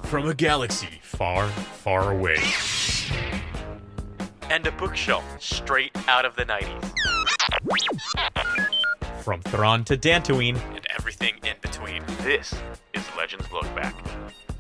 from a galaxy far, far away. And a bookshelf straight out of the 90s. From Thrawn to Dantooine. And everything in between. This is Legends Look Back.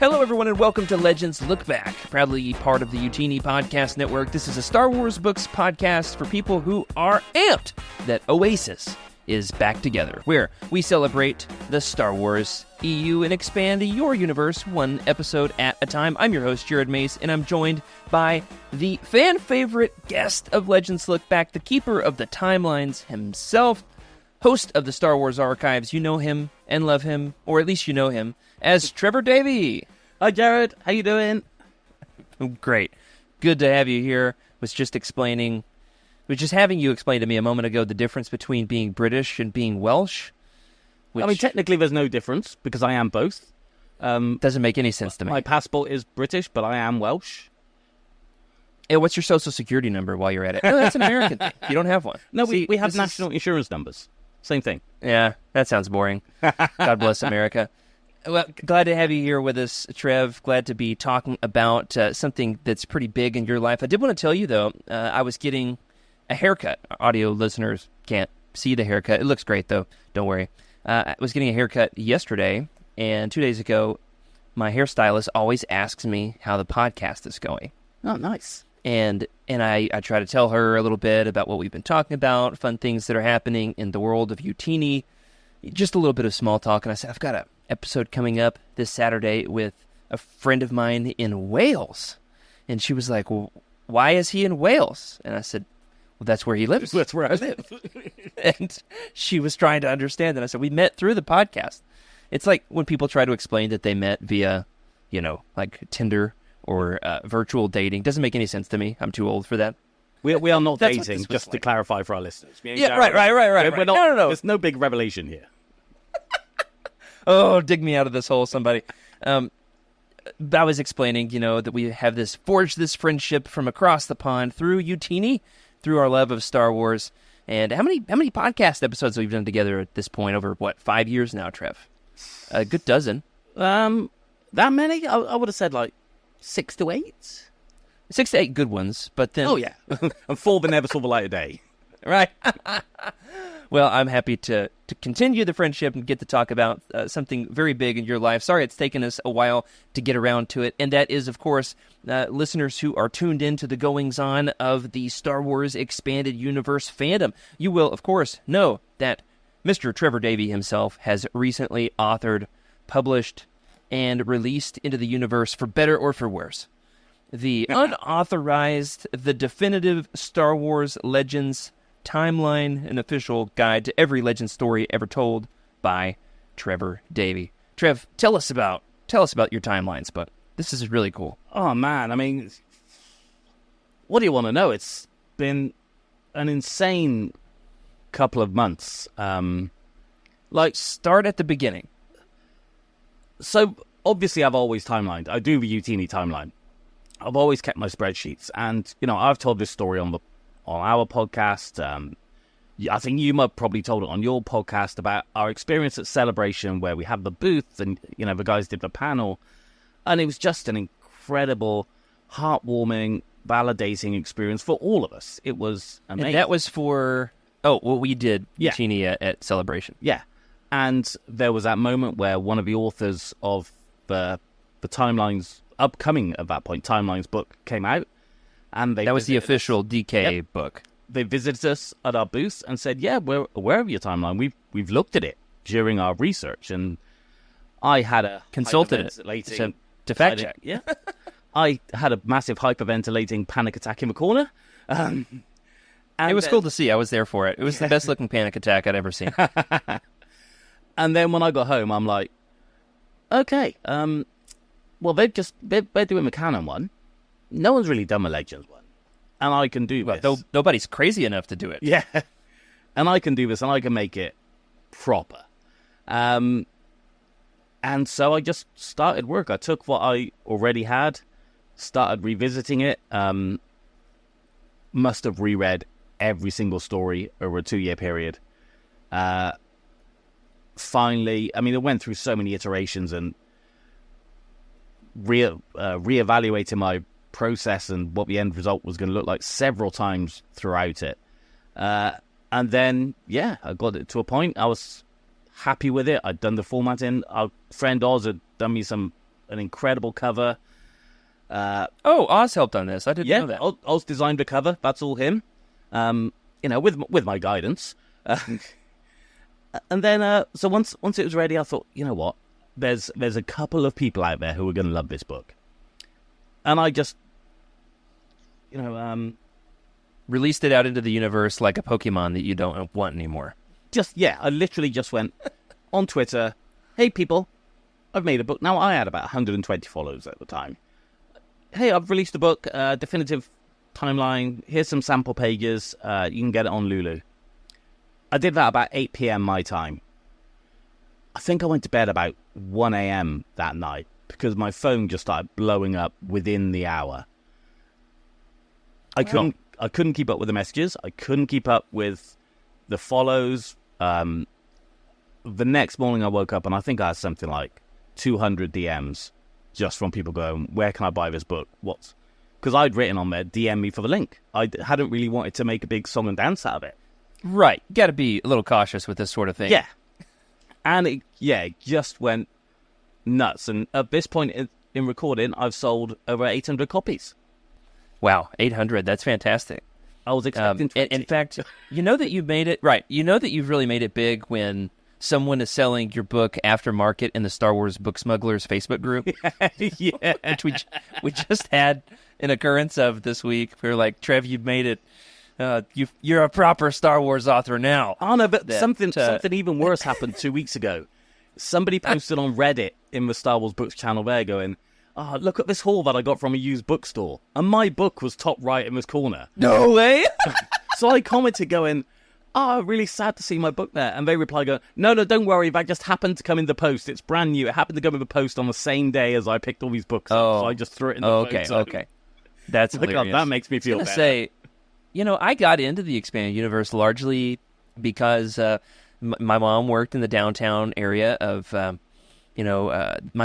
Hello, everyone, and welcome to Legends Look Back, proudly part of the Utini Podcast Network. This is a Star Wars books podcast for people who are amped that Oasis is back together, where we celebrate the Star Wars EU and expand your universe one episode at a time. I'm your host, Jared Mace, and I'm joined by the fan-favorite guest of Legends Look Back, the keeper of the timelines himself, host of the Star Wars Archives. You know him and love him, or at least you know him, as Trevor Davey. Hi, Jared. How you doing? Great. Good to have you here. Was just having you explain to me a moment ago the difference between being British and being Welsh. Which I mean, technically there's no difference because I am both. Doesn't make any sense to me. My passport is British, but I am Welsh. Hey, what's your social security number while you're at it? No, that's an American thing. You don't have one. No, See, we have national insurance numbers. Same thing. Yeah, that sounds boring. God bless America. Well, glad to have you here with us, Trev. Glad to be talking about something that's pretty big in your life. I did want to tell you, though, I was getting a haircut. Audio listeners can't see the haircut. It looks great, though. Don't worry. I was getting a haircut yesterday, and 2 days ago, my hairstylist always asks me how the podcast is going. Oh, nice. And I try to tell her a little bit about what we've been talking about, fun things that are happening in the world of Utini, just a little bit of small talk. And I said, I've got an episode coming up this Saturday with a friend of mine in Wales. And she was like, well, why is he in Wales? And I said, well, that's where he lives. That's where I live. And she was trying to understand. And I said, we met through the podcast. It's like when people try to explain that they met via, like Tinder or virtual dating. Doesn't make any sense to me. I'm too old for that. We are not That's dating, just to clarify for our listeners. Yeah, right. We're not, No. There's no big revelation here. Oh, dig me out of this hole, somebody. I was explaining, that we have forged this friendship from across the pond through Utini, through our love of Star Wars. And how many podcast episodes have we done together at this point? Over, 5 years now, Trev? A good dozen. That many? I would have said 6 to 8. 6 to 8 good ones, but then... Oh, yeah. And 4 that never saw the light of day. Right. Well, I'm happy to continue the friendship and get to talk about something very big in your life. Sorry it's taken us a while to get around to it, and that is, of course, listeners who are tuned into the goings-on of the Star Wars Expanded Universe fandom. You will, of course, know that Mr. Trevor Davey himself has recently authored, published, and released into the universe, for better or for worse, the unauthorized, the definitive Star Wars Legends timeline, an official guide to every legend story ever told by Trevor Davey. Trev, tell us about your timelines, but this is really cool. Oh, man. I mean, what do you want to know? It's been an insane couple of months. Start at the beginning. So, obviously, I've always timelined. I do the Utini timeline. I've always kept my spreadsheets. And, I've told this story on our podcast. I think you might probably told it on your podcast about our experience at Celebration, where we had the booth and, the guys did the panel. And it was just an incredible, heartwarming, validating experience for all of us. It was amazing. And that was for... Oh, well, we did Utini at Celebration. Yeah. And there was that moment where one of the authors of the timelines, upcoming at that point, timelines book came out. And that was the official DK book. They visited us at our booth and said, yeah, we're aware of your timeline. We've looked at it during our research. And I had consulted it to fact check. Yeah. I had a massive hyperventilating panic attack in the corner. And it was cool to see. I was there for it. It was the best looking panic attack I'd ever seen. And then when I got home, I'm like, okay, well, they're doing the canon one. No one's really done the Legends one. And I can do this. Nobody's crazy enough to do it. Yeah. And I can do this, and I can make it proper. And so I just started work. I took what I already had, started revisiting it. Must have reread every single story over a 2-year period. Finally, I mean, it went through so many iterations, and reevaluating my process and what the end result was going to look like several times throughout it. And then, I got it to a point. I was happy with it. I'd done the formatting. Our friend Oz had done me an incredible cover. Oz helped on this. I didn't know that. Oz designed the cover. That's all him. With my guidance. And then, so once it was ready, I thought, you know what? There's a couple of people out there who are going to love this book. And I just, released it out into the universe like a Pokemon that you don't want anymore. I literally just went on Twitter, hey, people, I've made a book. Now, I had about 120 followers at the time. Hey, I've released a book, definitive timeline. Here's some sample pages. You can get it on Lulu. I did that about 8 p.m. my time. I think I went to bed about 1 a.m. that night because my phone just started blowing up within the hour. I couldn't keep up with the messages. I couldn't keep up with the follows. The next morning I woke up and I think I had something like 200 DMs just from people going, where can I buy this book? Because I'd written on there, DM me for the link. I hadn't really wanted to make a big song and dance out of it. Right. Got to be a little cautious with this sort of thing. Yeah. And it just went nuts. And at this point in recording, I've sold over 800 copies. Wow, 800. That's fantastic. I was expecting 20. In fact, you know that you've made it, right. You know that you've really made it big when someone is selling your book aftermarket in the Star Wars Book Smugglers Facebook group. Yeah. Which we just had an occurrence of this week. We were like, Trev, you've made it. You're a proper Star Wars author now. Oh, no, but something even worse happened 2 weeks ago. Somebody posted on Reddit in the Star Wars Books channel there going, look at this haul that I got from a used bookstore. And my book was top right in this corner. No way! So I commented going, really sad to see my book there. And they replied going, no, don't worry, that just happened to come in the post. It's brand new. It happened to come in the post on the same day as I picked all these books up. So I just threw it in the post. Okay. That's hilarious. That makes me feel better. Say, I got into the expanded universe largely because my mom worked in the downtown area of, my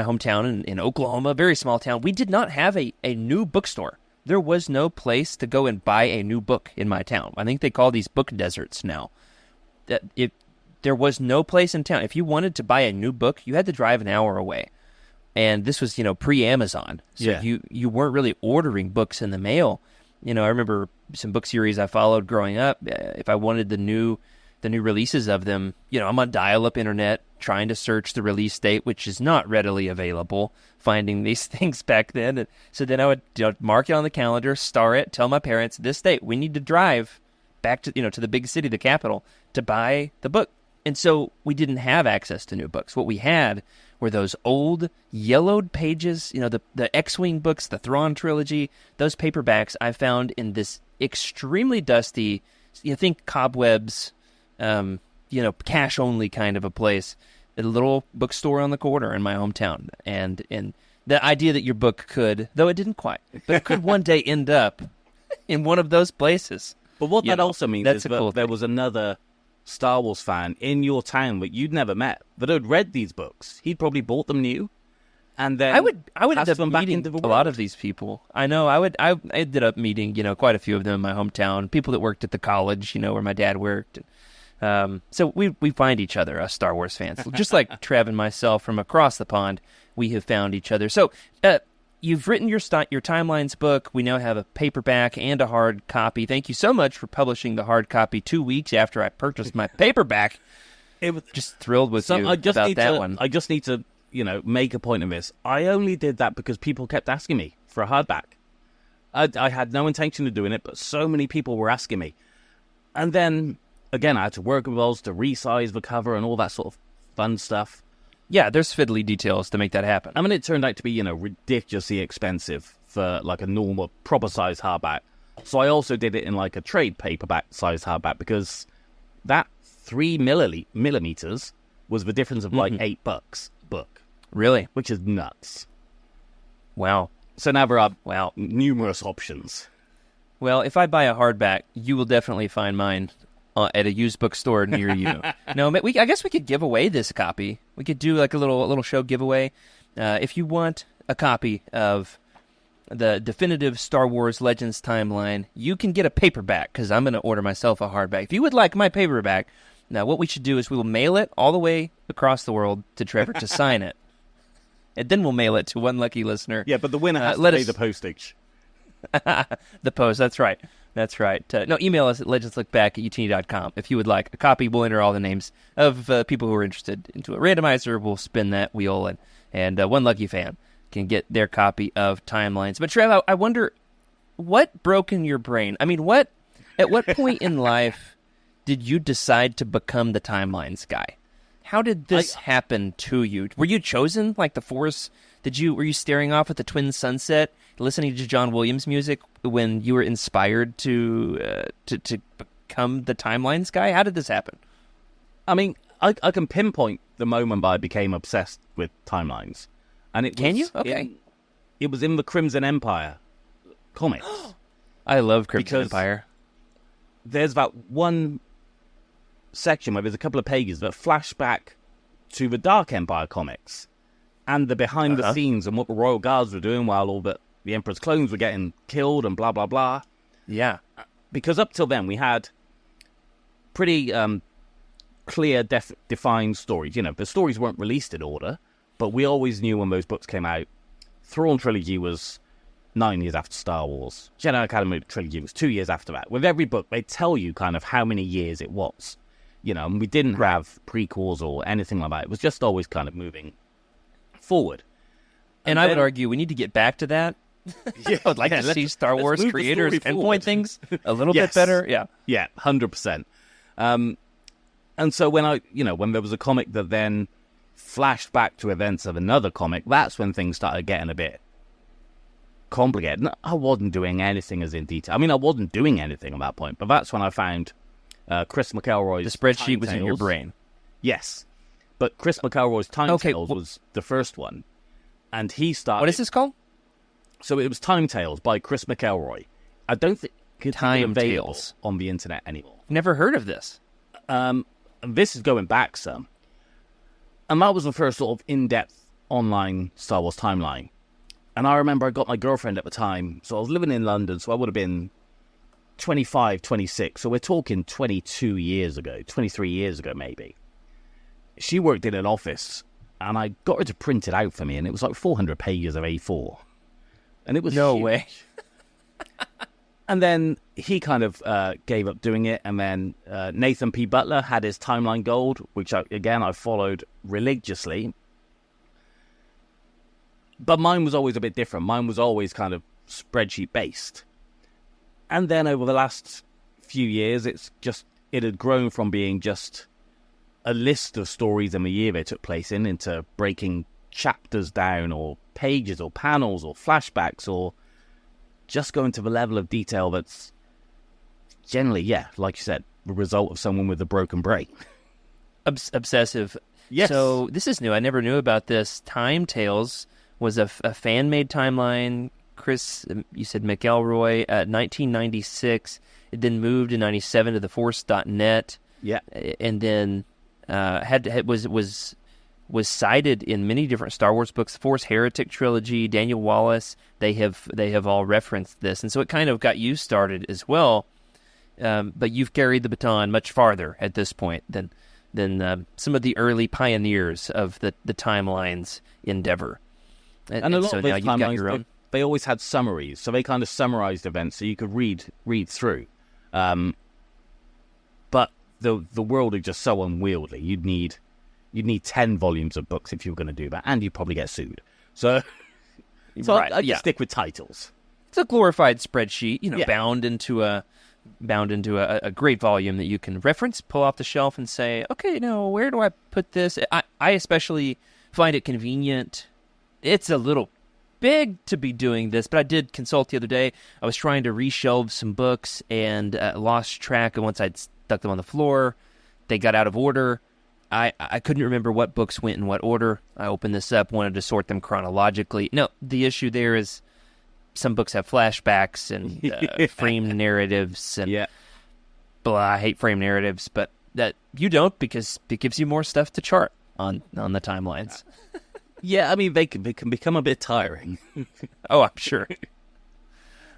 hometown in Oklahoma, very small town. We did not have a new bookstore. There was no place to go and buy a new book in my town. I think they call these book deserts now. There was no place in town. If you wanted to buy a new book, you had to drive an hour away. And this was, pre-Amazon. So you weren't really ordering books in the mail. I remember some book series I followed growing up. If I wanted the new releases of them, I'm on dial-up internet trying to search the release date, which is not readily available, finding these things back then. And so then I would mark it on the calendar, star it, tell my parents, this date, we need to drive back to, to the big city, the capital, to buy the book. And so we didn't have access to new books. What we had were those old yellowed pages, the X-Wing books, the Thrawn trilogy, those paperbacks I found in this extremely dusty, think cobwebs, cash-only kind of a place, a little bookstore on the corner in my hometown. And the idea that your book could, though it didn't quite, but it could one day end up in one of those places. But what that also means is that there was another Star Wars fan in your town that you'd never met that had read these books. He'd probably bought them new, and then I would end up them back meeting into the a world. lot of these people. I know. I ended up meeting quite a few of them in my hometown. People that worked at the college, where my dad worked. So we find each other, us Star Wars fans, just like Trev and myself from across the pond. We have found each other. So you've written your Timelines book. We now have a paperback and a hard copy. Thank you so much for publishing the hard copy 2 weeks after I purchased my paperback. It was just thrilled with you about that one. I just need to, make a point of this. I only did that because people kept asking me for a hardback. I had no intention of doing it, but so many people were asking me. And then, again, I had to work with those to resize the cover and all that sort of fun stuff. Yeah, there's fiddly details to make that happen. I mean, it turned out to be, ridiculously expensive for, like, a normal, proper-sized hardback. So I also did it in, like, a trade paperback-sized hardback because that 3 millimeters was the difference of, like, $8 book. Really? Which is nuts. Wow. So now there are numerous options. Well, if I buy a hardback, you will definitely find mine at a used bookstore near you. No, I guess we could give away this copy. We could do like a little show giveaway. If you want a copy of the definitive Star Wars Legends timeline, you can get a paperback, because I'm going to order myself a hardback. If you would like my paperback, now what we should do is we will mail it all the way across the world to Trevor to sign it. And then we'll mail it to one lucky listener. Yeah, but the winner has to pay the postage. The post, that's right. That's right. No, email us at legendslookback@utini.com. If you would like a copy, we'll enter all the names of people who are interested into a randomizer. We'll spin that wheel, and one lucky fan can get their copy of Timelines. But Trev, I wonder, what broke in your brain? I mean, at what point in life did you decide to become the Timelines guy? How did this happen to you? Were you chosen like the Force? Were you staring off at the twin sunset, listening to John Williams music when you were inspired to become the Timelines guy? How did this happen? I mean, I can pinpoint the moment I became obsessed with timelines, and Can you? Okay. It was in the Crimson Empire comics. I love Crimson Because Empire. There's that one section where there's a couple of pages that flash back to the Dark Empire comics and the behind the scenes and what the Royal Guards were doing while all the Emperor's clones were getting killed and blah, blah, blah. Yeah. Because up till then we had pretty clear, defined stories. You know, the stories weren't released in order, but we always knew when those books came out. Thrawn Trilogy was 9 years after Star Wars. Jedi Academy Trilogy was 2 years after that. With every book, they tell you kind of how many years it was. You know, and we didn't have prequels or anything like that. It was just always kind of moving forward. And I would argue we need to get back to that. I would like to see Star Wars creators pinpoint things a little bit better. Yeah. Yeah, 100%. And so when there was a comic that then flashed back to events of another comic, that's when things started getting a bit complicated. And I wasn't doing anything as in detail. I mean, I wasn't doing anything at that point, but that's when I found Chris McElroy's The spreadsheet was in your brain. Yes. But Chris McElroy's Time Tales was the first one. And he started... What is this called? So it was Time Tales by Chris McElroy. I don't think it's Time available Tales on the internet anymore. Never heard of this. And this is going back some. And that was the first sort of in-depth online Star Wars timeline. And I remember I got my girlfriend at the time. So I was living in London, so I would have been 25, 26. So we're talking 22 years ago, 23 years ago maybe. She worked in an office, and I got her to print it out for me, and it was like 400 pages of A4. And it was No huge. way. And then he kind of gave up doing it, and then Nathan P. Butler had his Timeline Gold, which, I followed religiously. But mine was always a bit different. Mine was always kind of spreadsheet-based. And then over the last few years, it had grown from being just a list of stories in the year they took place in into breaking chapters down or pages or panels or flashbacks or just going to the level of detail that's generally, like you said, the result of someone with a broken brain. Obsessive. Yes. So this is new. I never knew about this. Time Tales was a fan-made timeline. Chris, you said McElroy, 1996. It then moved in 97 to theforce.net. Yeah. And then was cited in many different Star Wars books. Force Heretic trilogy, Daniel Wallace, they have all referenced this, and so it kind of got you started as well. But you've carried the baton much farther at this point than some of the early pioneers of the timeline's endeavor. And a lot so of those now you've got your own. They always had summaries, so they kind of summarized events so you could read through. But the world is just so unwieldy. You'd need 10 volumes of books if you were going to do that, and you'd probably get sued. So Right, I just stick with titles. It's a glorified spreadsheet, bound into a great volume that you can reference, pull off the shelf, and say, okay, now where do I put this? I especially find it convenient. It's a little big to be doing this, but I did consult the other day. I was trying to reshelve some books and lost track, and once I'd stuck them on the floor, they got out of order. I couldn't remember what books went in what order. I opened this up, wanted to sort them chronologically. No, the issue there is some books have flashbacks and framed narratives and blah. I hate framed narratives, but that you don't, because it gives you more stuff to chart on the timelines. Yeah, I mean, they can become a bit tiring. Oh, I'm sure.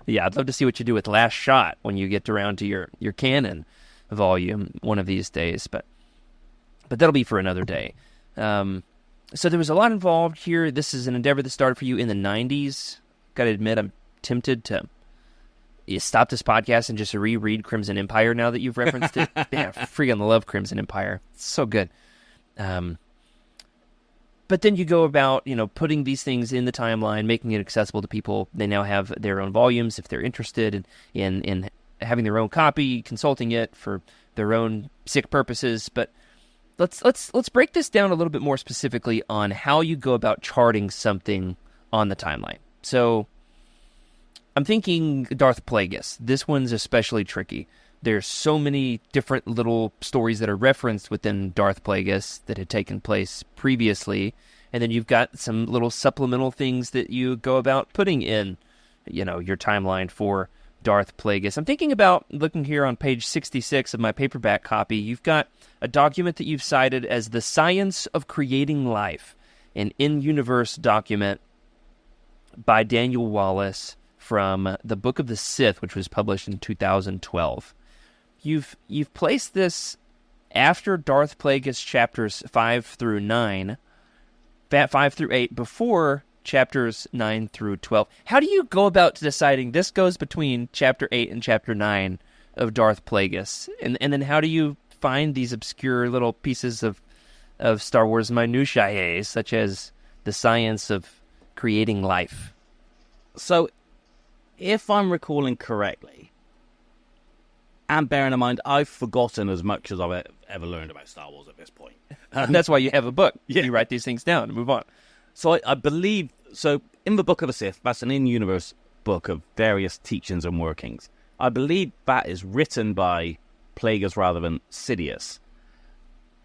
Yeah, I'd love to see what you do with Last Shot when you get around to your canon volume one of these days, but that'll be for another day. So there was a lot involved here. This is an endeavor that started for you in the 90s. Got to admit, I'm tempted to stop this podcast and just reread Crimson Empire now that you've referenced it. Man, I freaking love Crimson Empire. It's so good. But then you go about, putting these things in the timeline, making it accessible to people. They now have their own volumes if they're interested in having their own copy, consulting it for their own sick purposes. But let's break this down a little bit more specifically on how you go about charting something on the timeline. So I'm thinking Darth Plagueis. This one's especially tricky. There's so many different little stories that are referenced within Darth Plagueis that had taken place previously, and then you've got some little supplemental things that you go about putting in, your timeline for Darth Plagueis. I'm thinking about looking here on page 66 of my paperback copy. You've got a document that you've cited as The Science of Creating Life, an in-universe document by Daniel Wallace from the Book of the Sith, which was published in 2012. You've placed this after Darth Plagueis chapters 5 through 8, before chapters 9 through 12. How do you go about deciding this goes between chapter 8 and chapter 9 of Darth Plagueis? And then how do you find these obscure little pieces of Star Wars minutiae, such as the science of creating life? So, if I'm recalling correctly, and bearing in mind, I've forgotten as much as I've ever learned about Star Wars at this point. That's why you have a book. Yeah. You write these things down and move on. So I believe, in the Book of the Sith, that's an in-universe book of various teachings and workings. I believe that is written by Plagueis rather than Sidious.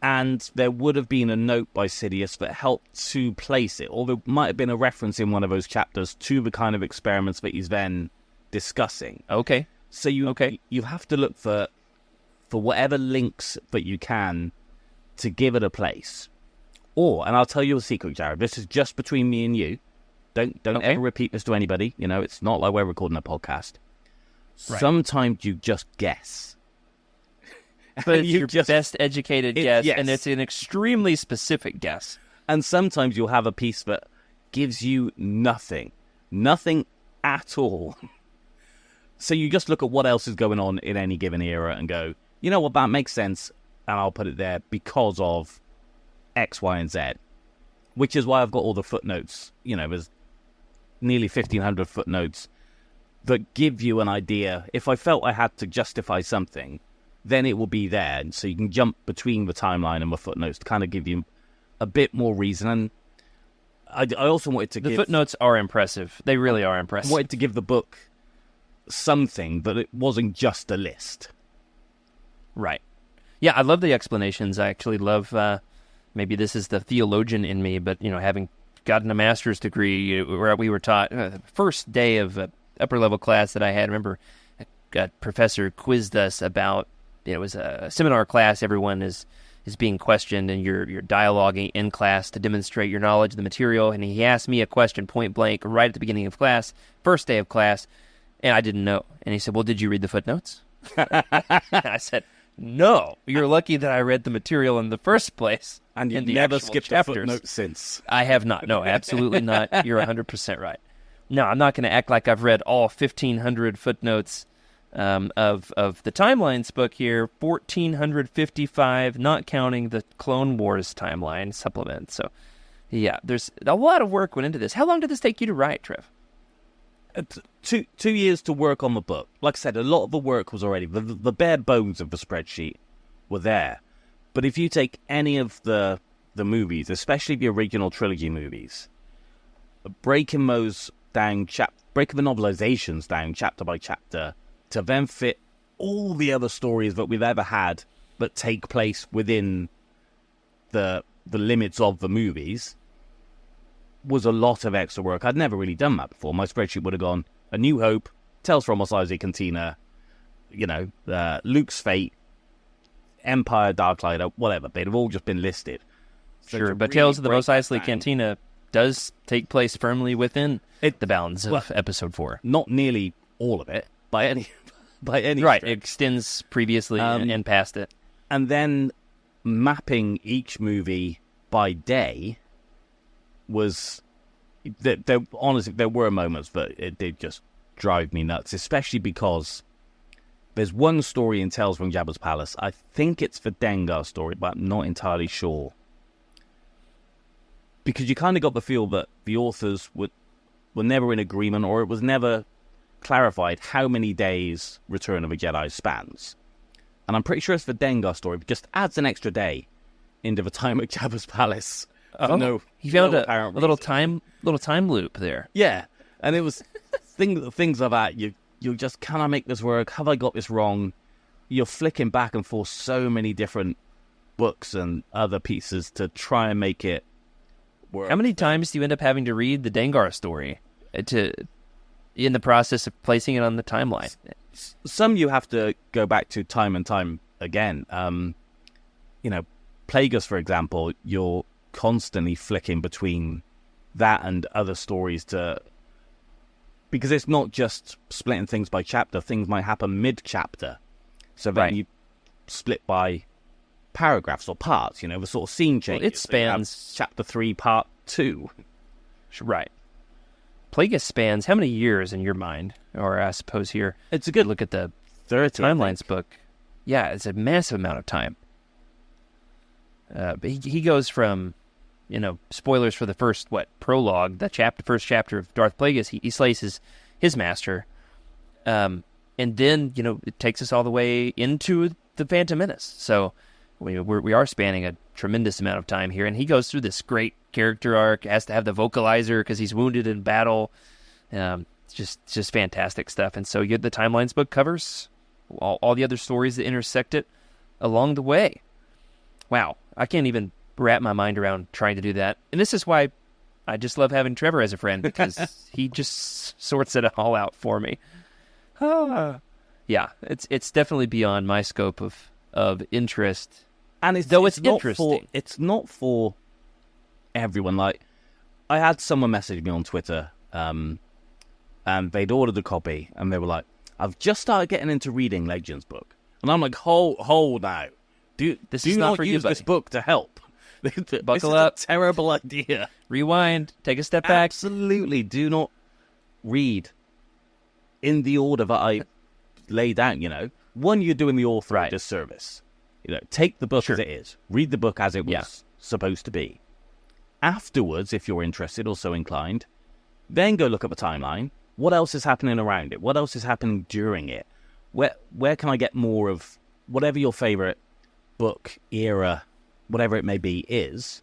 And there would have been a note by Sidious that helped to place it, or there might have been a reference in one of those chapters to the kind of experiments that he's then discussing. Okay. So you have to look for whatever links that you can to give it a place. And I'll tell you a secret, Jared. This is just between me and you. Don't ever repeat this to anybody. It's not like we're recording a podcast. Right. Sometimes you just guess. But it's your best educated guess, yes. And it's an extremely specific guess. And sometimes you'll have a piece that gives you nothing at all. So you just look at what else is going on in any given era and go, you know what, that makes sense, and I'll put it there because of X, Y, and Z. Which is why I've got all the footnotes. There's nearly 1,500 footnotes that give you an idea. If I felt I had to justify something, then it will be there. And so you can jump between the timeline and the footnotes to kind of give you a bit more reason. And I also wanted to give... The footnotes are impressive. They really are impressive. I wanted to give the book something, but it wasn't just a list. Right. Yeah, I love the explanations. I actually love, maybe this is the theologian in me, but, having gotten a master's degree, where we were taught, first day of upper-level class that I had, I remember a professor quizzed us about, it was a seminar class, everyone is being questioned, and you're dialoguing in class to demonstrate your knowledge of the material, and he asked me a question point blank right at the beginning of class, first day of class, and I didn't know. And he said, well, did you read the footnotes? I said, no. You're lucky that I read the material in the first place. And you've the never skipped chapters. a footnote since. I have not. No, absolutely not. You're 100% right. No, I'm not going to act like I've read all 1,500 footnotes of the Timelines book here. 1,455, not counting the Clone Wars timeline supplement. So, yeah, there's a lot of work went into this. How long did this take you to write, Trev? 2 years to work on the book. Like I said, a lot of the work was already... The bare bones of the spreadsheet were there. But if you take any of the movies, especially the original trilogy movies, breaking those down, breaking the novelizations down chapter by chapter to then fit all the other stories that we've ever had that take place within the limits of the movies was a lot of extra work. I'd never really done that before. My spreadsheet would have gone A New Hope, Tales from Mos Eisley Cantina, Luke's Fate, Empire, Dark Light, whatever. They'd have all just been listed. So sure, but really Tales of the Mos Eisley Cantina does take place firmly within the bounds of well, Episode 4. Not nearly all of it by any Right, stretch. it extends previously and past it. And then mapping each movie by day was... honestly, there were moments that it did just drive me nuts, especially because there's one story in Tales from Jabba's Palace. I think it's the Dengar story, but I'm not entirely sure. Because you kind of got the feel that the authors were never in agreement, or it was never clarified how many days Return of the Jedi spans. And I'm pretty sure it's the Dengar story, but just adds an extra day into the time at Jabba's Palace. He found no a little time loop there. Yeah, and it was things like that. You just, can I make this work? Have I got this wrong? You're flicking back and forth so many different books and other pieces to try and make it work. How many times do you end up having to read the Dengar story in the process of placing it on the timeline? Some you have to go back to time and time again. Plagueis, for example, you're constantly flicking between that and other stories because it's not just splitting things by chapter. Things might happen mid-chapter. So then you split by paragraphs or parts, the sort of scene changes. Well, it spans... So chapter 3, part 2. Right. Plagueis spans how many years in your mind? Or I suppose here, it's a good look at the 30, Timelines book. Yeah, it's a massive amount of time. But he goes from, spoilers for the first, prologue, the first chapter of Darth Plagueis. He slays his master. And then, it takes us all the way into the Phantom Menace. So we are spanning a tremendous amount of time here. And he goes through this great character arc, has to have the vocalizer because he's wounded in battle. Just fantastic stuff. And so the Timelines book covers all the other stories that intersect it along the way. Wow, I can't even wrap my mind around trying to do that. And this is why I just love having Trevor as a friend, because he just sorts it all out for me. Yeah, it's definitely beyond my scope of interest. And it's interesting. It's not for everyone. Like, I had someone message me on Twitter, and they'd ordered a copy, and they were like, I've just started getting into reading Legends book. And I'm like, hold now. Do not use this book to help. Buckle up. A terrible idea. Rewind. Take a step back. Absolutely. Do not read in the order that I laid out, One, you're doing the author a disservice. Take the book as it is. Read the book as it was supposed to be. Afterwards, if you're interested or so inclined, then go look at the timeline. What else is happening around it? What else is happening during it? Where can I get more of whatever your favorite book, era, whatever it may be, is?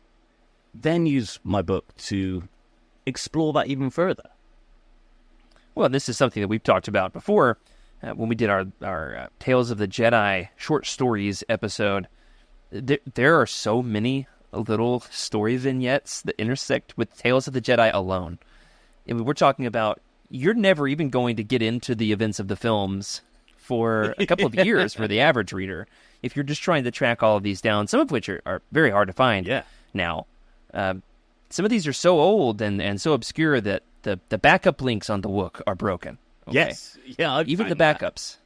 Then use my book to explore that even further. Well, this is something that we've talked about before when we did our Tales of the Jedi short stories episode. There are so many little story vignettes that intersect with Tales of the Jedi alone. And we're talking about, you're never even going to get into the events of the films for a couple of years for the average reader, if you're just trying to track all of these down, some of which are very hard to find now. Some of these are so old and so obscure that the backup links on the book are broken. Okay? Yes. Yeah, even the backups.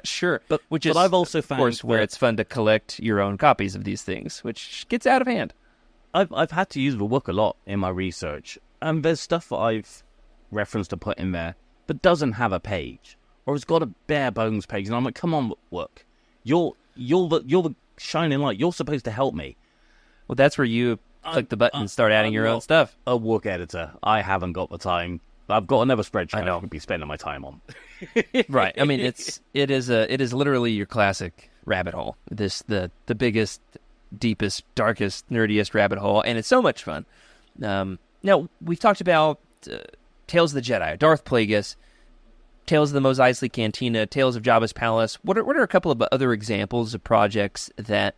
Sure. But I've also found, of course, where it's fun to collect your own copies of these things, which gets out of hand. I've had to use the book a lot in my research, and there's stuff that I've referenced to put in there that doesn't have a page, or it's got a bare bones page, and I'm like, come on, work. You're the shining light. You're supposed to help me. Well, that's where you click the button and start adding your own stuff. A work editor. I haven't got the time. I've got another spreadsheet I could be spending my time on. Right. I mean, it is literally your classic rabbit hole. The biggest, deepest, darkest, nerdiest rabbit hole, and it's so much fun. Now, we've talked about Tales of the Jedi, Darth Plagueis, Tales of the Mos Eisley Cantina, Tales of Jabba's Palace. What are a couple of other examples of projects that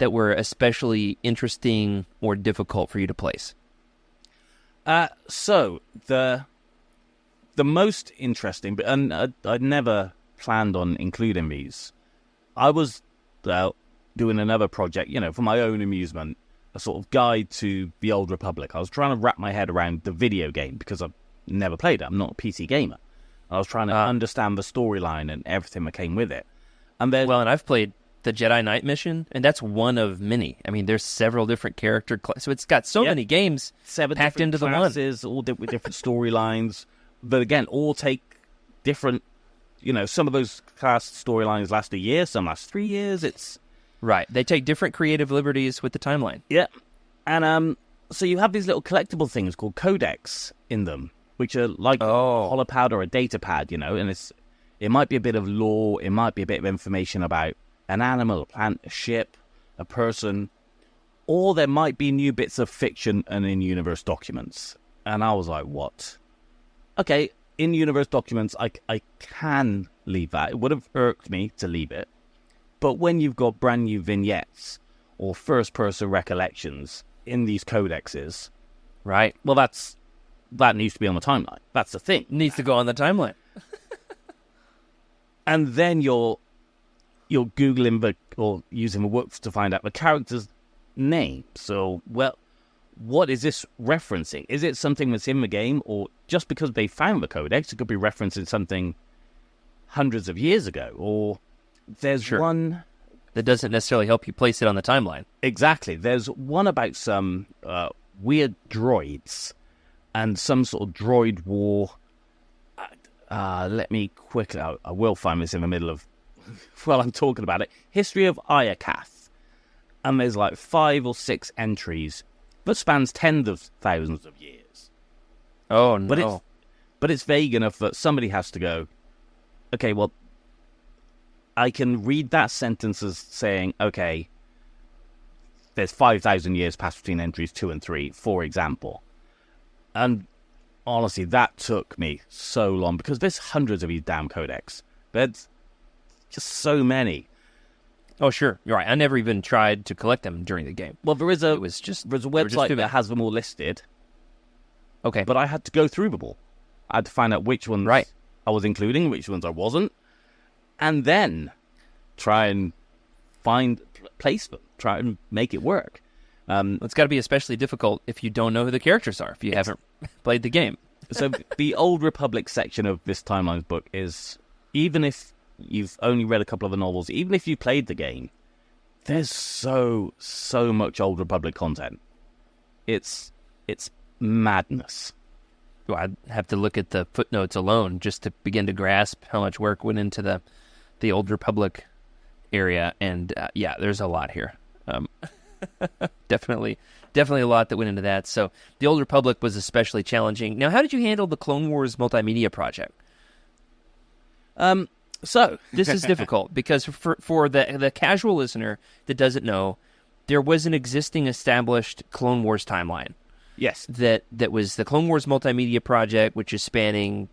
were especially interesting or difficult for you to place? So the most interesting, and I'd never planned on including these. I was doing another project, for my own amusement, a sort of guide to the Old Republic. I was trying to wrap my head around the video game because I've never played it. I'm not a PC gamer. I was trying to understand the storyline and everything that came with it. And then, and I've played the Jedi Knight mission, and that's one of many. I mean, there's several different character so it's got so many games 7 packed into classes, the one. All with different storylines. But again, all take different, some of those class storylines last a year, some last 3 years. It's right. They take different creative liberties with the timeline. Yeah. And so you have these little collectible things called codex in them, which are like a holopad or a data pad, and it might be a bit of lore, it might be a bit of information about an animal, a plant, a ship, a person, or there might be new bits of fiction and in-universe documents. And I was like, what? Okay, in-universe documents, I can leave that. It would have irked me to leave it. But when you've got brand new vignettes or first-person recollections in these codexes, right? Well, that needs to be on the timeline. That's the thing. Needs to go on the timeline. And then you're Googling or using the works to find out the character's name. So, well, what is this referencing? Is it something that's in the game, or just because they found the codex, it could be referencing something hundreds of years ago? Or there's one that doesn't necessarily help you place it on the timeline. Exactly. There's one about some weird droids and some sort of droid war. Let me quickly... I will find this in the middle of... while I'm talking about it. History of Ayakath. And there's like 5 or 6 entries that spans tens of thousands of years. Oh, no. But it's vague enough that somebody has to go, okay, well, I can read that sentence as saying, okay, there's 5,000 years passed between entries 2 and 3, for example. And honestly, that took me so long, because there's hundreds of these damn codex. There's just so many. Oh, sure. You're right. I never even tried to collect them during the game. Well, there's a website that has them all listed. Okay. But I had to go through them all. I had to find out which ones I was including, which ones I wasn't. And then try and place them, try and make it work. It's got to be especially difficult if you don't know who the characters are, if you haven't played the game. So the Old Republic section of this Timelines book is, even if you've only read a couple of the novels, even if you played the game, there's so much Old Republic content. It's madness. Well, I'd have to look at the footnotes alone just to begin to grasp how much work went into the Old Republic area. And there's a lot here. Definitely a lot that went into that. So the Old Republic was especially challenging. Now, how did you handle the Clone Wars multimedia project? So this is difficult because for the casual listener that doesn't know, there was an existing established Clone Wars timeline. Yes. That was the Clone Wars multimedia project, which is spanning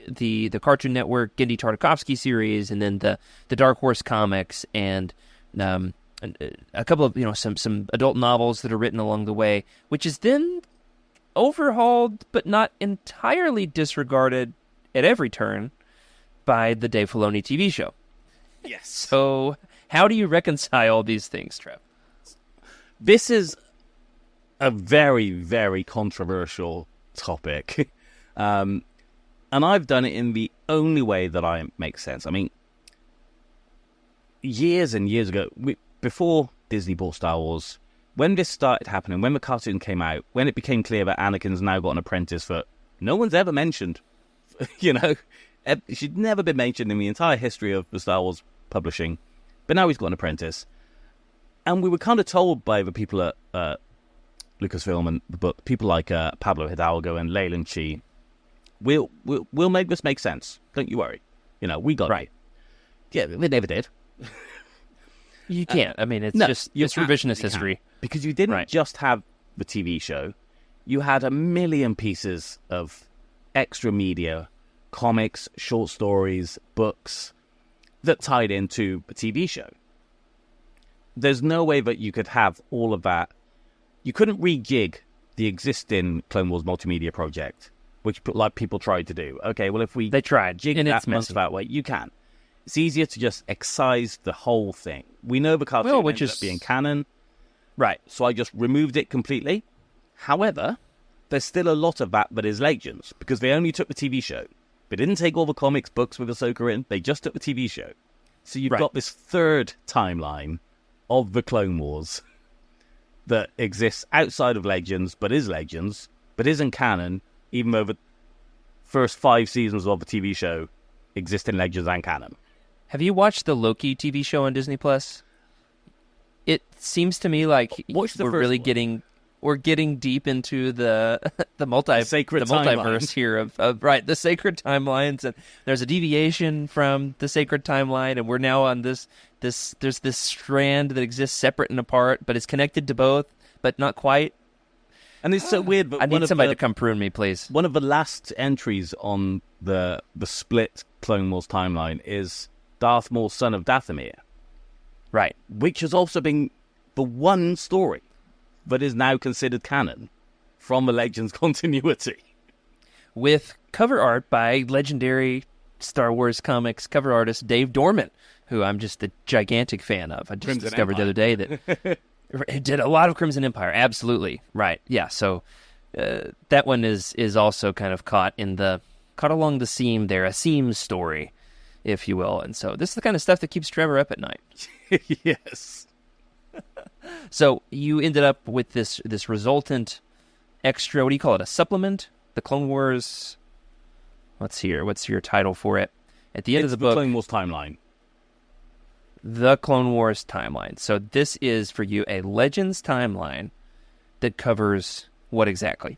the Cartoon Network Genndy Tartakovsky series, and then the Dark Horse comics, and a couple of some adult novels that are written along the way, which is then overhauled but not entirely disregarded at every turn by the Dave Filoni TV show. Yes. So how do you reconcile these things, Trev? This is a very, very controversial topic. And I've done it in the only way that I make sense. I mean, years and years ago, before Disney bought Star Wars, when this started happening, when the cartoon came out, when it became clear that Anakin's now got an apprentice that no one's ever mentioned, she'd never been mentioned in the entire history of the Star Wars publishing, but now he's got an apprentice. And we were kind of told by the people at Lucasfilm and the book, people like Pablo Hidalgo and Leyland Chi, we'll make this make sense. Don't you worry. We got it. Yeah, they never did. You can't. I mean, it's revisionist history. Because you didn't just have the TV show. You had a million pieces of extra media, comics, short stories, books that tied into the TV show. There's no way that you could have all of that. You couldn't rejig the existing Clone Wars multimedia project, which like people tried to do. Okay, well, if they tried jig and that month that way, you can. It's easier to just excise the whole thing. We know the cartoon ended up being canon. Right. So I just removed it completely. However, there's still a lot of that is Legends, because they only took the TV show. They didn't take all the comics books with Ahsoka in. They just took the TV show. So you've got this third timeline of the Clone Wars that exists outside of Legends, but isn't canon, even though the first 5 seasons of the TV show exist in Legends and canon. Have you watched the Loki TV show on Disney Plus? It seems to me like we're getting deep into the multiverse here of the sacred timelines, and there's a deviation from the sacred timeline, and we're now on there's this strand that exists separate and apart, but it's connected to both, but not quite. And it's so weird. But I need somebody to come prune me, please. One of the last entries on the split Clone Wars timeline is Darth Maul, son of Dathomir. Right. Which has also been the one story that is now considered canon from the Legends continuity. With cover art by legendary Star Wars comics cover artist Dave Dorman, who I'm just a gigantic fan of. I just Crimson discovered Empire. the other day that he did a lot of Crimson Empire. Absolutely. Right. Yeah. So that one is also kind of caught along the seam there, a seam story, if you will. And so this is the kind of stuff that keeps Trevor up at night. Yes. So you ended up with this resultant extra, what do you call it, a supplement? The Clone Wars, what's your title for it? At the end of the book, Clone Wars timeline. The Clone Wars timeline. So this is, for you, a Legends timeline that covers what exactly?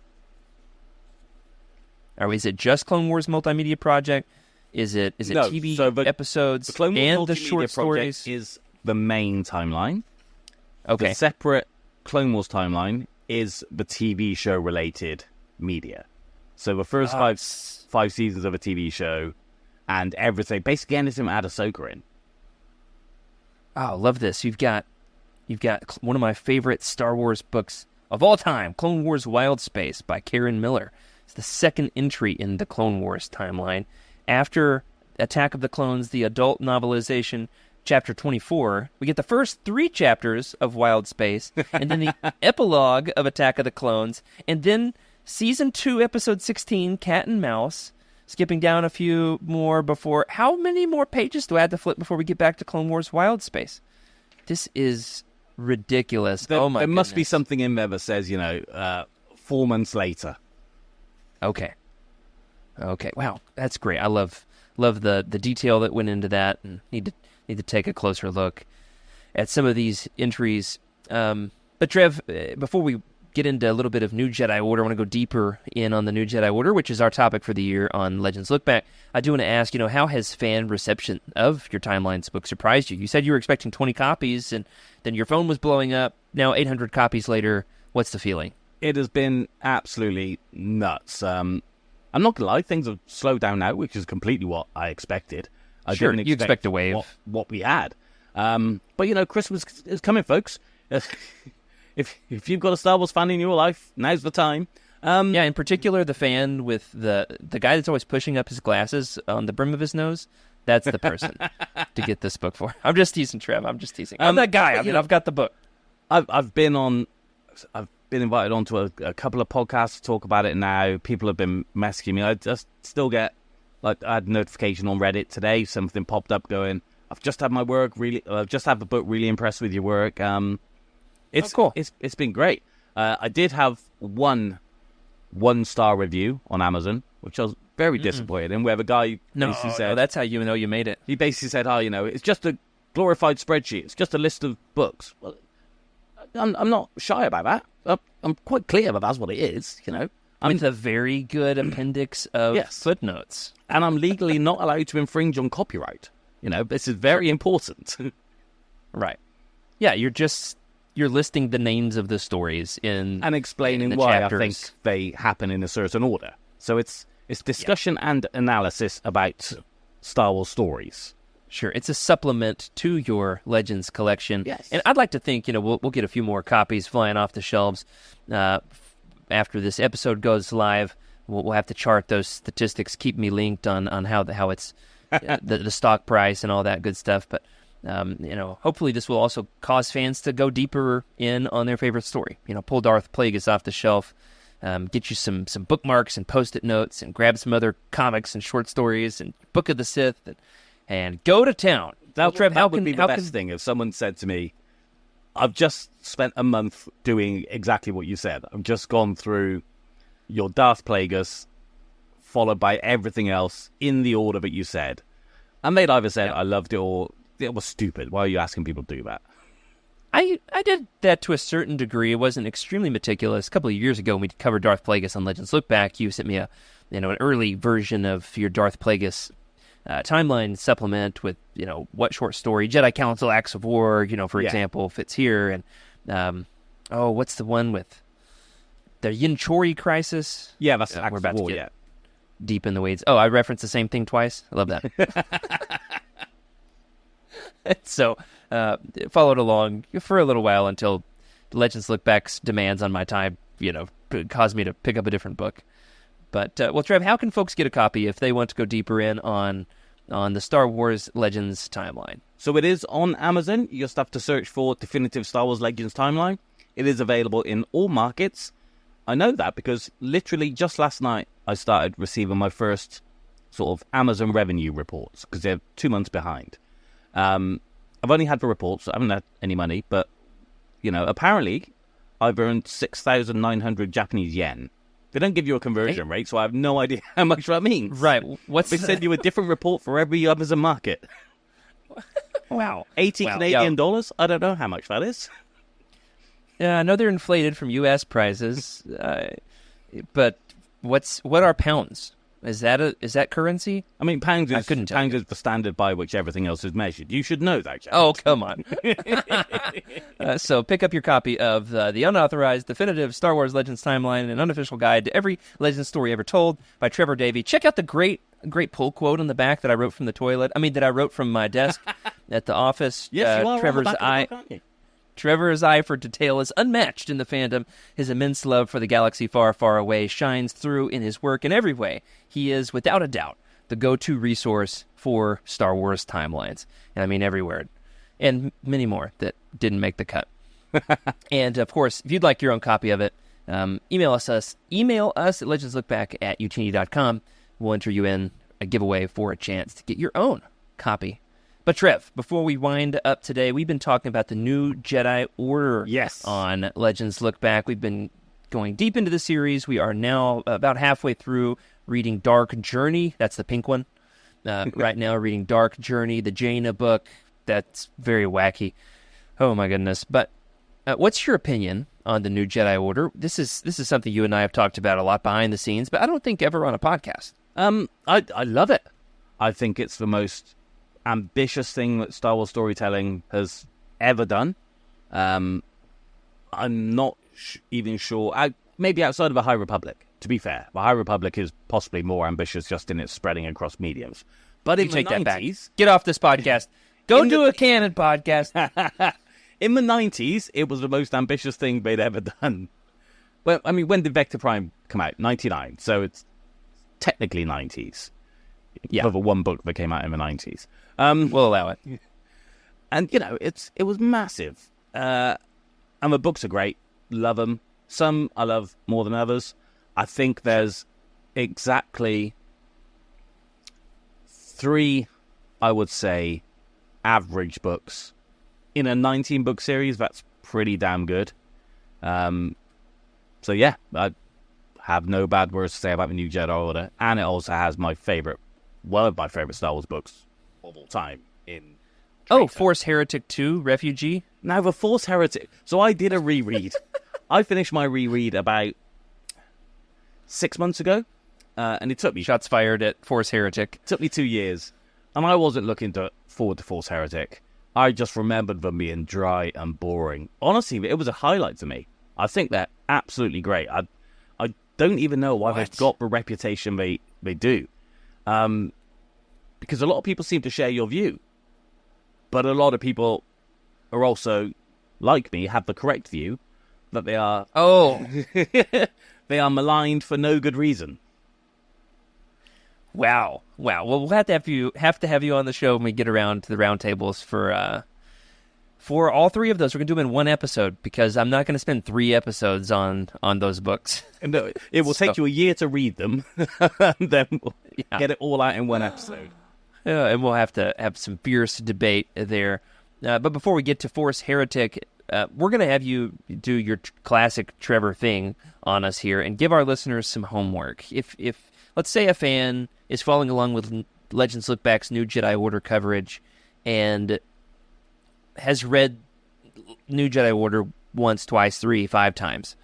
Or is it just Clone Wars Multimedia Project? Is it No, TV so the episodes Clone Wars and the Multimedia short Project stories? is the main timeline. Okay. The separate Clone Wars timeline is the TV show related media. So the first five seasons of a TV show and everything, basically anything that had Ahsoka in. Oh, love this. You've got one of my favorite Star Wars books of all time, Clone Wars Wild Space by Karen Miller. It's the second entry in the Clone Wars timeline. After Attack of the Clones, the adult novelization, Chapter 24, we get the first 3 chapters of Wild Space, and then the epilogue of Attack of the Clones, and then Season 2, Episode 16, Cat and Mouse, skipping down a few more before... How many more pages do I have to flip before we get back to Clone Wars Wild Space? This is ridiculous. There There must be something in there that says, 4 months later. Okay. Wow, that's great. I love the detail that went into that, and need to take a closer look at some of these entries. But Trev, before we get into a little bit of New Jedi Order, I want to go deeper in on the New Jedi Order, which is our topic for the year on Legends Look Back. I do want to ask, how has fan reception of your Timelines book surprised you? You said you were expecting 20 copies, and then your phone was blowing up. Now 800 copies later, what's the feeling? It has been absolutely nuts. I'm not going to lie, things have slowed down now, which is completely what I expected. I Sure, didn't you expect a wave. What we had. But, Christmas is coming, folks. If you've got a Star Wars fan in your life, now's the time. Yeah, in particular, the fan with the guy that's always pushing up his glasses on the brim of his nose, that's the person to get this book for. I'm just teasing, Trev. I'm just teasing. I'm that guy. I've got the book. I've been invited onto a couple of podcasts to talk about it now. People have been messaging me. I just still get, I had a notification on Reddit today. Something popped up going, I've just had the book, really impressed with your work. It's cool. It's been great. I did have one-star review on Amazon, which I was very disappointed in, where the guy basically said... that's how you know you made it. He basically said, it's just a glorified spreadsheet. It's just a list of books. Well, I'm not shy about that. I'm quite clear that that's what it is, With a very good appendix of footnotes. And I'm legally not allowed to infringe on copyright. This is very important. Right. Yeah, you're listing the names of the stories and explaining the why chapters. I think they happen in a certain order. So it's discussion and analysis about Star Wars stories. Sure, it's a supplement to your Legends collection. Yes. And I'd like to think, we'll get a few more copies flying off the shelves after this episode goes live. We'll have to chart those statistics, keep me linked on how it's the stock price and all that good stuff. But hopefully this will also cause fans to go deeper in on their favorite story. Pull Darth Plagueis off the shelf, get you some bookmarks and Post-it notes, and grab some other comics and short stories and Book of the Sith, and go to town. That would be the best thing if someone said to me, I've just spent a month doing exactly what you said. I've just gone through your Darth Plagueis, followed by everything else in the order that you said. And they'd either said, I loved it, or it was stupid. Why are you asking people to do that? I did that to a certain degree. It wasn't extremely meticulous. A couple of years ago, when we covered Darth Plagueis on Legends Look Back, you sent me an early version of your Darth Plagueis timeline supplement with, what short story, Jedi Council, Acts of War, for example, fits here. And, what's the one with the Yinchori crisis? Yeah, that's we're about to War, to get deep in the weeds. Oh, I referenced the same thing twice. I love that. So, followed along for a little while until Legends Look Back's demands on my time, caused me to pick up a different book. But, Trev, how can folks get a copy if they want to go deeper in on the Star Wars Legends timeline? So it is on Amazon. You just have to search for Definitive Star Wars Legends Timeline. It is available in all markets. I know that because literally just last night I started receiving my first sort of Amazon revenue reports because they're 2 months behind. I've only had the reports. I haven't had any money, but, apparently I've earned 6,900 Japanese yen. They don't give you a conversion rate, so I have no idea how much that means. Right. They send you a different report for every Amazon market. Wow. 80 Canadian dollars? I don't know how much that is. Yeah, I know they're inflated from U.S. prices, but what are pounds? Is that currency? I mean, pounds I couldn't tell is the standard by which everything else is measured. You should know that, Jack. Oh, come on. So pick up your copy of the unauthorized, definitive Star Wars Legends Timeline, an unofficial guide to every Legends story ever told by Trevor Davey. Check out the great pull quote on the back that I wrote from the toilet. That I wrote from my desk at the office. Yes, you are Trevor's on the back of the book, aren't you? Trevor's eye for detail is unmatched in the fandom. His immense love for the galaxy far, far away shines through in his work in every way. He is, without a doubt, the go-to resource for Star Wars timelines. And I mean every word. And many more that didn't make the cut. And, of course, if you'd like your own copy of it, email us at legendslookback@utini.com. We'll enter you in a giveaway for a chance to get your own copy. But Trev, before we wind up today, we've been talking about the new Jedi Order on Legends Look Back. We've been going deep into the series. We are now about halfway through reading Dark Journey. That's the pink one. Right now, reading Dark Journey, the Jaina book. That's very wacky. Oh, my goodness. But what's your opinion on the new Jedi Order? This is something you and I have talked about a lot behind the scenes, but I don't think ever on a podcast. I love it. I think it's the most ambitious thing that Star Wars storytelling has ever done. I'm not even sure. Maybe outside of the High Republic, to be fair. The High Republic is possibly more ambitious just in its spreading across mediums. But in the 90s... that back. Get off this podcast. Go do a canon podcast. In the 90s, it was the most ambitious thing they'd ever done. Well, I mean, when did Vector Prime come out? 99. So it's technically 90s. Yeah. For the one book that came out in the 90s. We'll allow it. And, it was massive. And the books are great. Love them. Some I love more than others. I think there's exactly 3, I would say, average books. In a 19-book series, that's pretty damn good. So, yeah, I have no bad words to say about the new Jedi Order. And it also has one of my favorite Star Wars books of all time in Traitor. Force Heretic 2, Refugee? Now, the Force Heretic... So I did a reread. I finished my reread about 6 months ago, and it took me... Shots fired at Force Heretic. It took me 2 years, and I wasn't looking forward to Force Heretic. I just remembered them being dry and boring. Honestly, it was a highlight to me. I think they're absolutely great. I don't even know why they've got the reputation they do. Because a lot of people seem to share your view. But a lot of people are also, like me, have the correct view that they are... Oh. they are maligned for no good reason. Wow. Well, we'll have to have you on the show when we get around to the roundtables for all three of those. We're gonna do them in one episode because I'm not gonna spend 3 episodes on those books. No, it will take you a year to read them, and then we'll get it all out in one episode. Yeah, and we'll have to have some fierce debate there. But before we get to Force Heretic, we're going to have you do your classic Trevor thing on us here and give our listeners some homework. If let's say a fan is following along with Legends Look Back's New Jedi Order coverage and has read New Jedi Order once, twice, 3, 5 times,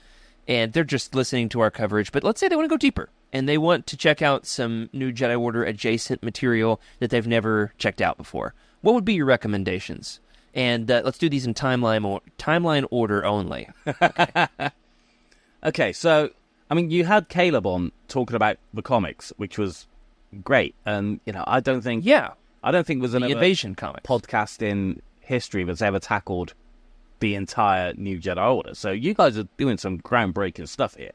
and they're just listening to our coverage, but let's say they want to go deeper and they want to check out some New Jedi Order adjacent material that they've never checked out before. What would be your recommendations? And let's do these in timeline order only. Okay, so, I mean, you had Caleb on talking about the comics, which was great. And, I don't think there's an Invasion comics podcast in history that's ever tackled the entire New Jedi Order. So you guys are doing some groundbreaking stuff here.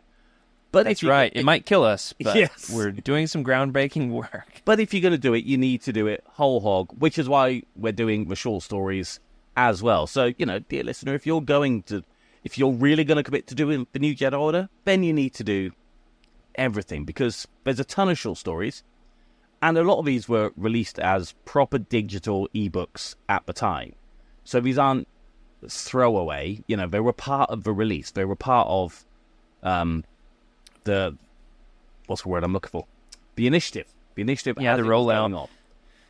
But that's right. It might kill us, but yes, we're doing some groundbreaking work. But if you're going to do it, you need to do it whole hog, which is why we're doing the short stories as well. So, dear listener, if you're really going to commit to doing the New Jedi Order, then you need to do everything, because there's a ton of short stories, and a lot of these were released as proper digital ebooks at the time. So these aren't throwaway. They were part of the release. They were part of what's the word I'm looking for? The initiative. The rollout.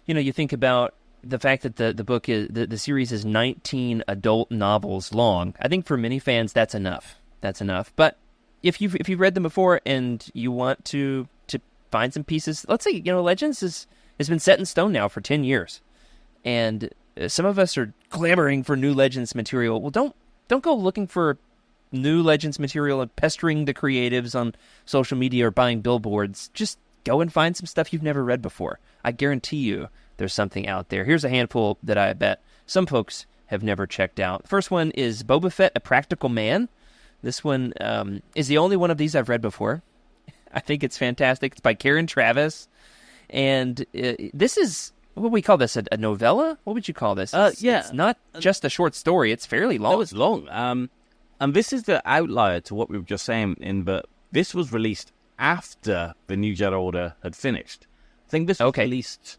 You think about the fact that the book is the series is 19 adult novels long. I think for many fans that's enough. But if you've read them before and you want to find some pieces, let's say Legends has been set in stone now for 10 years, and some of us are clamoring for new Legends material. Well, don't go looking for new Legends material and pestering the creatives on social media or buying billboards. Just go and find some stuff you've never read before. I guarantee you there's something out there. Here's a handful that I bet some folks have never checked out. First one is Boba Fett, A Practical Man. This one is the only one of these I've read before. I think it's fantastic. It's by Karen Travis. And this is, what would we call this, a novella? What would you call this? It's not just a short story. It's fairly long. That was long. And this is the outlier to what we were just saying, in that this was released after the New Jedi Order had finished. I think this was released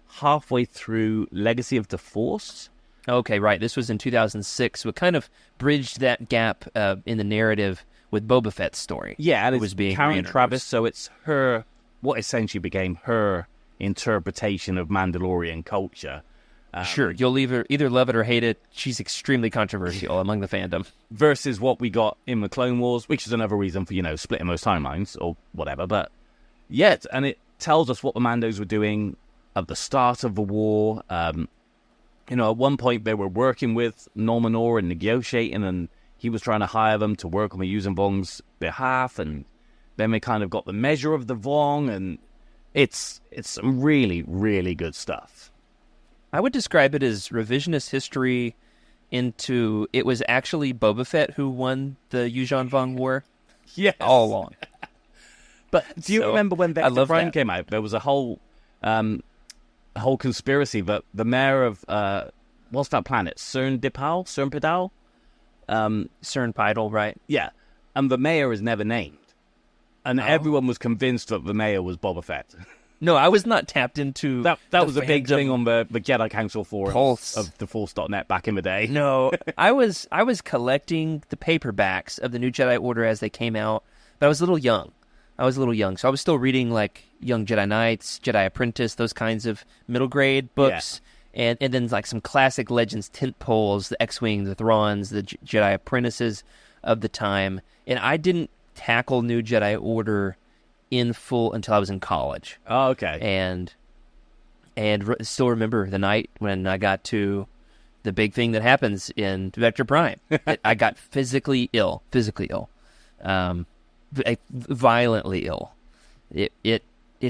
halfway through Legacy of the Force. Okay, right. This was in 2006. So it kind of bridged that gap in the narrative with Boba Fett's story. Yeah, and it was being Karen Travis, so it's her, what essentially became her interpretation of Mandalorian culture. Sure, you'll either love it or hate it. She's extremely controversial among the fandom. Versus what we got in the Clone Wars, which is another reason for, splitting those timelines or whatever. But, yeah, and it tells us what the Mandos were doing at the start of the war. At one point they were working with Nominor and negotiating, and he was trying to hire them to work on the Yuuzhan Vong's behalf, and then they kind of got the measure of the Vong, and it's some really, really good stuff. I would describe it as revisionist history into it was actually Boba Fett who won the Yuuzhan Vong War. Yes. All along. But do you remember when Vector Prime came out? There was a whole conspiracy that the mayor of what's that planet? Cernpidal? Cernpidal, right? Yeah. And the mayor is never named. And everyone was convinced that the mayor was Boba Fett. No, I was not tapped into that was a big thing on the Jedi Council forums of theForce.net back in the day. No, I was collecting the paperbacks of the New Jedi Order as they came out, but I was a little young. So I was still reading like Young Jedi Knights, Jedi Apprentice, those kinds of middle grade books, and then like some classic Legends tentpoles, the X-Wing, the Thrawns, the Jedi Apprentices of the time, and I didn't tackle New Jedi Order in full until I was in college. Oh, okay. And still remember the night when I got to the big thing that happens in Vector Prime. I got physically ill, violently ill. It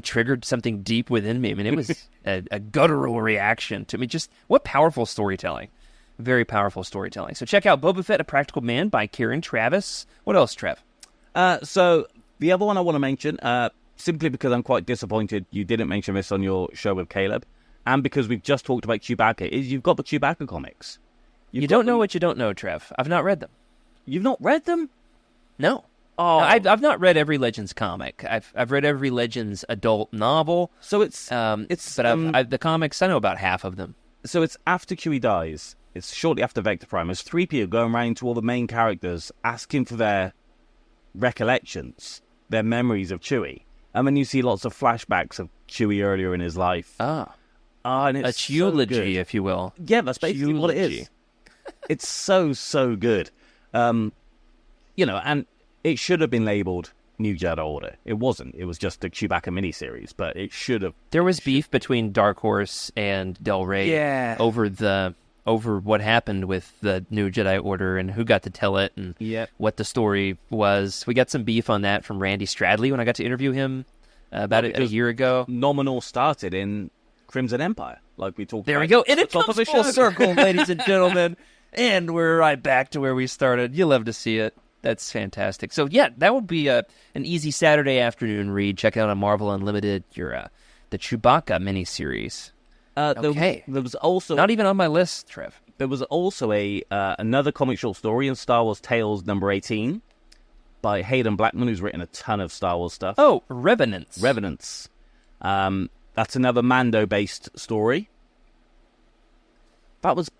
triggered something deep within me. I mean, it was a guttural reaction to me. Just what powerful storytelling. Very powerful storytelling. So check out Boba Fett, A Practical Man by Karen Travis. What else, Trev? So the other one I want to mention, simply because I'm quite disappointed you didn't mention this on your show with Caleb, and because we've just talked about Chewbacca, is you've got the Chewbacca comics. You don't know what you don't know, Trev. I've not read them. You've not read them? No. Oh, I've not read every Legends comic. I've read every Legends adult novel. So the comics, I know about half of them. So it's after Chewie dies. It's shortly after Vector Prime. There's 3PO going around to all the main characters, asking for their recollections, their memories of Chewie. And then you see lots of flashbacks of Chewie earlier in his life. And it's a eulogy, so good. if you will. Yeah, that's basically what it is. It's so good. And it should have been labeled New Jedi Order. It wasn't. It was just a Chewbacca miniseries, but it should have. There was beef between Dark Horse and Del Rey over what happened with the New Jedi Order and who got to tell it and what the story was. We got some beef on that from Randy Stradley when I got to interview him about it a year ago. Nominal started in Crimson Empire, like we talked about. There we go. And it top comes of the full show. circle, ladies and gentlemen. And we're right back to where we started. You love to see it. That's fantastic. So, yeah, that will be an easy Saturday afternoon read. Check it out on Marvel Unlimited, the Chewbacca miniseries. There was also... Not even on my list, Trev. There was also another comic short story in Star Wars Tales number 18 by Hayden Blackman, who's written a ton of Star Wars stuff. Oh, Revenants. That's another Mando-based story. That was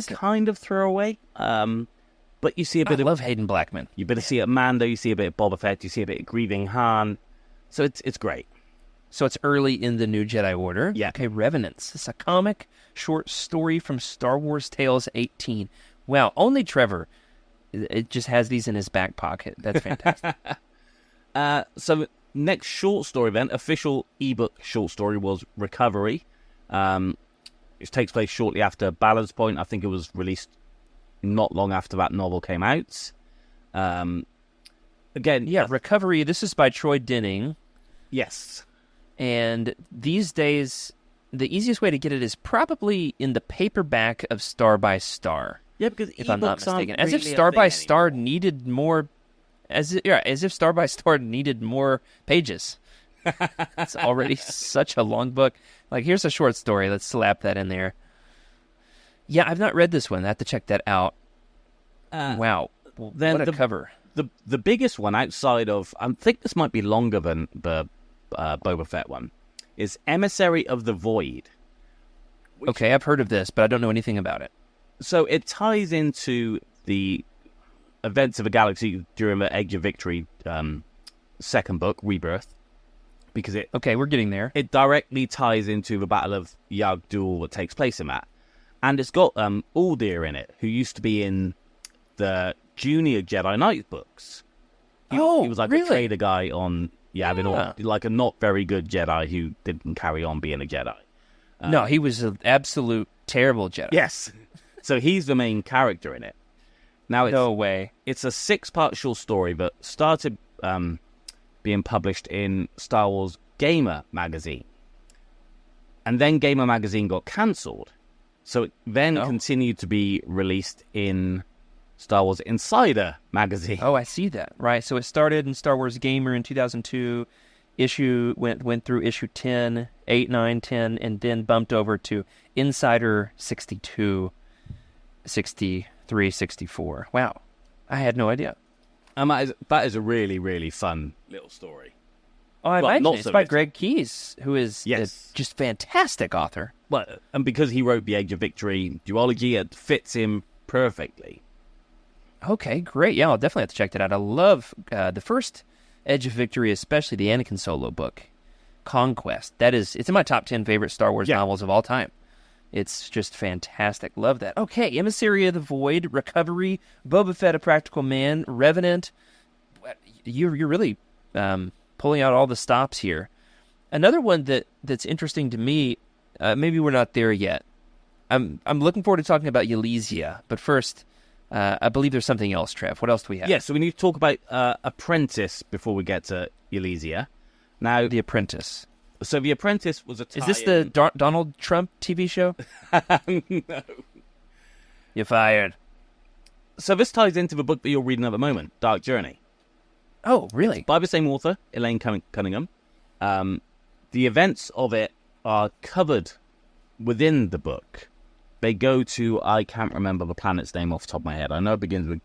kind of throwaway. But you see a bit I love Hayden Blackman. You better see it Mando, you see a bit of Boba Fett, you see a bit of Grieving Han. So it's great. So it's early in the New Jedi Order. Yeah. Okay, Revenants. It's a comic short story from Star Wars Tales 18. Wow, only Trevor it just has these in his back pocket. That's fantastic. So next short story event, official ebook short story, was Recovery. It takes place shortly after Ballast Point. I think it was released not long after that novel came out. Recovery. This is by Troy Denning. Yes. And these days, the easiest way to get it is probably in the paperback of Star by Star. Yeah, because if I'm not mistaken, as if Star by Star needed more, as if Star by Star needed more pages. It's already such a long book. Like, here's a short story. Let's slap that in there. Yeah, I've not read this one. I have to check that out. Wow, then what a cover! The biggest one outside of, I think this might be longer than the Boba Fett one, is Emissary of the Void. Okay, I've heard of this, but I don't know anything about it. So it ties into the events of the galaxy during the Edge of Victory second book, Rebirth, because we're getting there. It directly ties into the Battle of Yagd-Dul that takes place in that. And it's got Uldir in it, who used to be in the Junior Jedi Knight books. He was like a trader guy on like a not very good Jedi who didn't carry on being a Jedi. No, he was an absolute terrible Jedi. Yes. So he's the main character in it. Now, no way. It's a 6-part short story that started being published in Star Wars Gamer magazine. And then Gamer magazine got cancelled. So it then continued to be released in Star Wars Insider magazine. Oh, I see that. Right. So it started in Star Wars Gamer in 2002. Went through issue 10, 8, 9, 10, and then bumped over to Insider 62, 63, 64. Wow. I had no idea. That is a really, really fun little story. Oh, I imagine it's by Greg Keyes, who is a just fantastic author. Well, and because he wrote the Age of Victory duology, it fits him perfectly. Okay, great. Yeah, I'll definitely have to check that out. I love the first Edge of Victory, especially the Anakin Solo book, Conquest. It's in my top 10 favorite Star Wars novels of all time. It's just fantastic. Love that. Okay, Emissary of the Void, Recovery, Boba Fett, A Practical Man, Revenant. You're really pulling out all the stops here. Another one that's interesting to me, maybe we're not there yet. I'm looking forward to talking about Ylesia, but first, I believe there's something else, Trev. What else do we have? Yeah, so we need to talk about Apprentice before we get to Ylesia. Now, The Apprentice. So The Apprentice was a tie-in. Is this the Donald Trump TV show? No. You're fired. So this ties into the book that you're reading at the moment, Dark Journey. Oh, really? It's by the same author, Elaine Cunningham. The events of it are covered within the book. They go to, I can't remember the planet's name off the top of my head. I know it begins with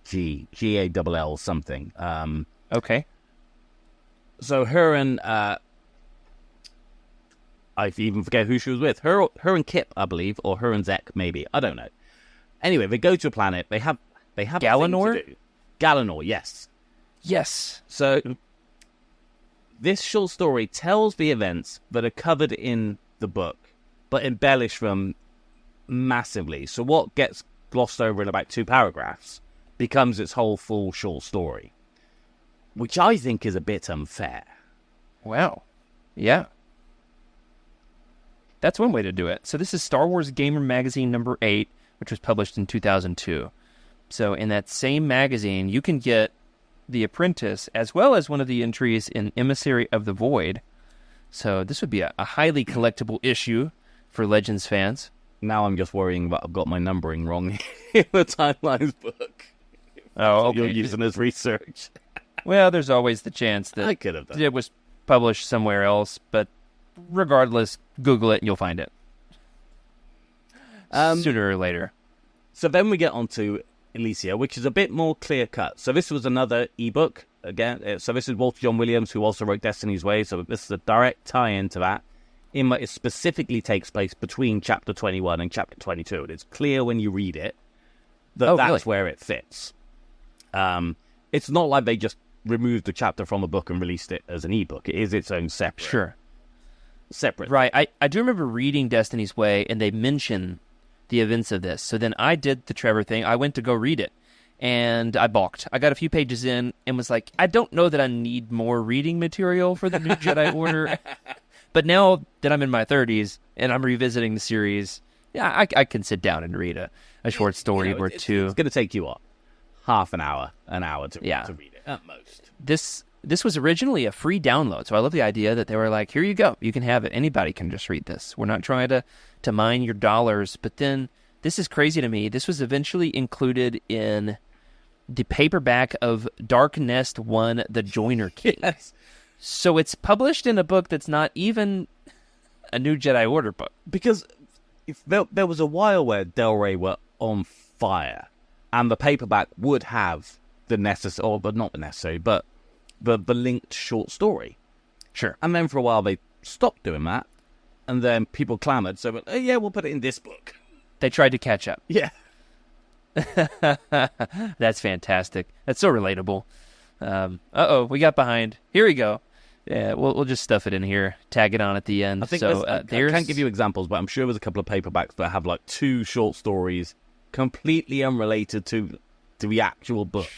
G-A-L-L something. Okay. So her and, I even forget who she was with. Her and Kip, I believe, or her and Zek, maybe. I don't know. Anyway, they go to a planet. They have Galanor? a thing to do. Galanor, yes. Yes. So this short story tells the events that are covered in the book, but embellish them massively. So what gets glossed over in about 2 paragraphs becomes its whole full short story, which I think is a bit unfair. Wow. Yeah. That's one way to do it. So this is Star Wars Gamer Magazine number 8, which was published in 2002. So in that same magazine, you can get The Apprentice, as well as one of the entries in Emissary of the Void. So this would be a highly collectible issue for Legends fans. Now I'm just worrying that I've got my numbering wrong in the Timelines book. Oh, okay. You're using as research. Well, there's always the chance that I could have done. it was published somewhere else, but regardless, Google it and you'll find it. Sooner or later. So then we get on to Elysia, which is a bit more clear-cut. So this was another ebook, again. So this is Walter John Williams, who also wrote Destiny's Way, so this is a direct tie-in to that, in that it specifically takes place between Chapter 21 and Chapter 22. And it's clear when you read it that that's really? where it fits. It's not like they just removed the chapter from a book and released it as an ebook. It is its own separate. Right. I do remember reading Destiny's Way, and they mention the events of this. So then I did the Trevor thing. I went to go read it, and I balked. I got a few pages in and was like, I don't know that I need more reading material for the New Jedi Order. But now that I'm in my 30s and I'm revisiting the series, yeah, I can sit down and read a short story or two. It's going to take you what? Half an hour to read it at most. This was originally a free download, so I love the idea that they were like, here you go, you can have it. Anybody can just read this. We're not trying to mine your dollars. But then, this is crazy to me, this was eventually included in the paperback of Dark Nest 1, The Joiner King. Yes. So it's published in a book that's not even a New Jedi Order book. Because if there was a while where Del Rey were on fire, and the paperback would have the necessary, but not the necessary, but the linked short story. Sure. And then for a while they stopped doing that, and then people clamored, so yeah, we'll put it in this book. They tried to catch up. Yeah. That's fantastic. That's so relatable. We got behind. Here we go. Yeah, we'll just stuff it in here, tag it on at the end. I think so. I can't give you examples, but I'm sure there's a couple of paperbacks that have like 2 short stories completely unrelated to the actual book.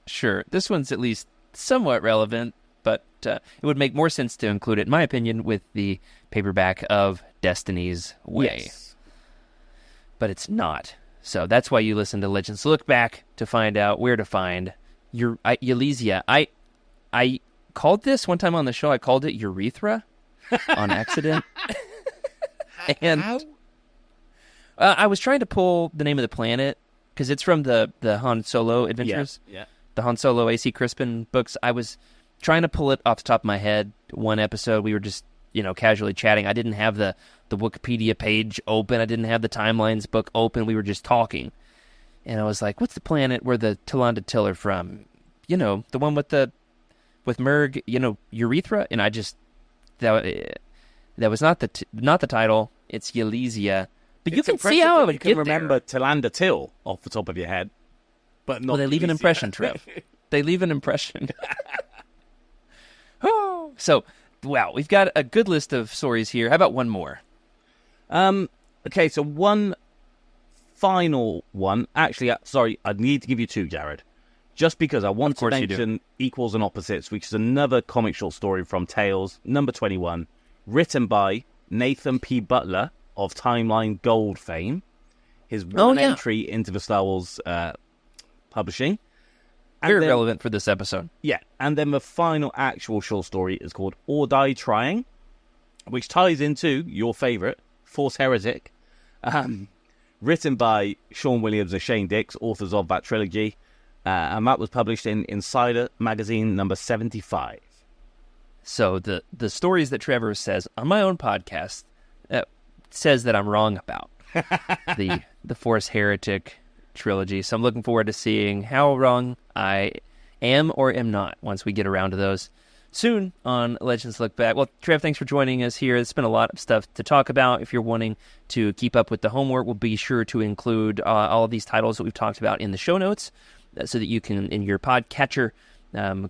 Sure. This one's at least somewhat relevant, but it would make more sense to include it, in my opinion, with the paperback of Destiny's Way. Yes. But it's not. So that's why you listen to Legends Look Back, to find out where to find your Elysia. I called this one time on the show, I called it urethra on accident. And How? I was trying to pull the name of the planet, because it's from the Han Solo Adventures. Yeah. The Han Solo A.C. Crispin books. I was trying to pull it off the top of my head. One episode, we were just, casually chatting. I didn't have the Wikipedia page open. I didn't have the Timelines book open. We were just talking. And I was like, what's the planet where the Talanda Till are from? The one with Merg, urethra? And I just, that was not the title. It's Elysia. But you can see how I would get there. You can remember Talanda Till off the top of your head, but not. Well, they leave an impression, Trev. They leave an impression. So, wow, we've got a good list of stories here. How about one more? Okay, so one final one. Actually, sorry, I need to give you 2, Jared. Just because I want to mention Equals and Opposites, which is another comic short story from Tales, number 21, written by Nathan P. Butler of Timeline Gold fame. His entry into the Star Wars publishing. Very relevant for this episode. Yeah, and then the final actual short story is called Or Die Trying, which ties into your favourite, Force Heretic, written by Sean Williams and Shane Dix, authors of that trilogy, and that was published in Insider Magazine number 75. So the stories that Trevor says on my own podcast says that I'm wrong about the Force Heretic trilogy. So I'm looking forward to seeing how wrong I am or am not once we get around to those soon on Legends Look Back. Well, Trev, thanks for joining us here. There's been a lot of stuff to talk about. If you're wanting to keep up with the homework, we'll be sure to include all of these titles that we've talked about in the show notes so that you can, in your podcatcher,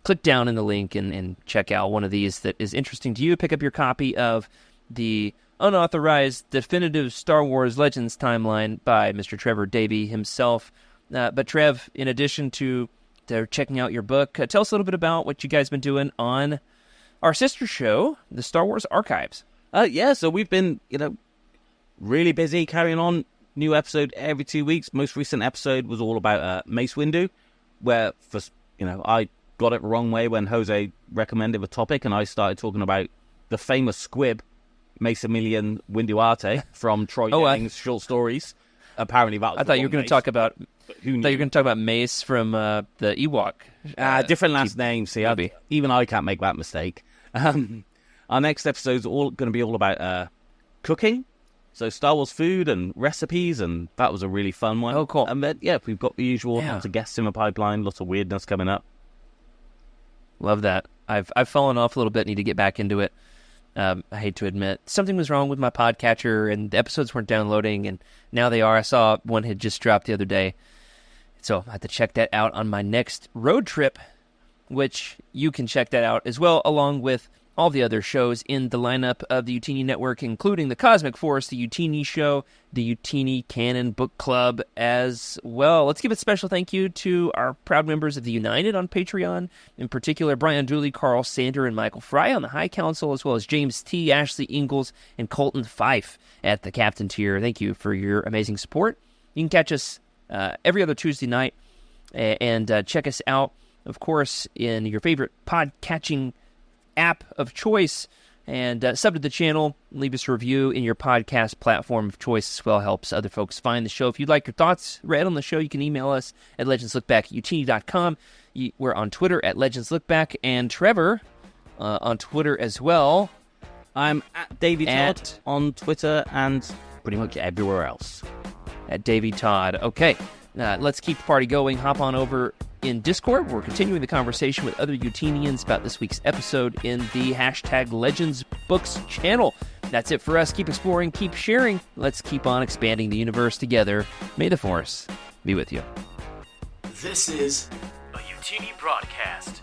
click down in the link and check out one of these that is interesting to you. Pick up your copy of the unauthorized definitive Star Wars Legends timeline by Mr. Trevor Davey himself. But Trev, in addition to checking out your book, tell us a little bit about what you guys have been doing on our sister show, the Star Wars Archives. So we've been, really busy carrying on. New episode every 2 weeks. Most recent episode was all about Mace Windu, where I got it the wrong way when Jose recommended the topic, and I started talking about the famous squib Mace Emilian Winduarte from Troy Jennings' short stories. Apparently, that was I thought you were going to talk about. Who knew? I thought you were going to talk about Mace from the Ewok. Different last name. See, even I can't make that mistake. Our next episode is all going to be all about cooking. So Star Wars food and recipes, and that was a really fun one. Oh, cool. And then, we've got the usual lots of guests in the pipeline, lots of weirdness coming up. Love that. I've fallen off a little bit, need to get back into it. I hate to admit. Something was wrong with my podcatcher, and the episodes weren't downloading, and now they are. I saw one had just dropped the other day. So I have to check that out on my next road trip, which you can check that out as well, along with all the other shows in the lineup of the Utini Network, including the Cosmic Force, the Utini Show, the Utini Canon Book Club as well. Let's give a special thank you to our proud members of the United on Patreon, in particular Brian Dooley, Carl Sander, and Michael Fry on the High Council, as well as James T., Ashley Ingalls, and Colton Fife at the Captain tier. Thank you for your amazing support. You can catch us every other Tuesday night and check us out, of course, in your favorite pod-catching app of choice, and sub to the channel, leave us a review in your podcast platform of choice as well. Helps other folks find the show. If you'd like your thoughts read on the show, you can email us at legendslookback@utini.com. We're on Twitter at legendslookback, and Trevor on Twitter as well. I'm at Davey Todd on Twitter and pretty much everywhere else. At Davey Todd. Okay, let's keep the party going. Hop on over in Discord. We're continuing the conversation with other Utinians about this week's episode in the hashtag Legends Books channel. That's it for us. Keep exploring, keep sharing. Let's keep on expanding the universe together. May the Force be with you. This is a Utini broadcast.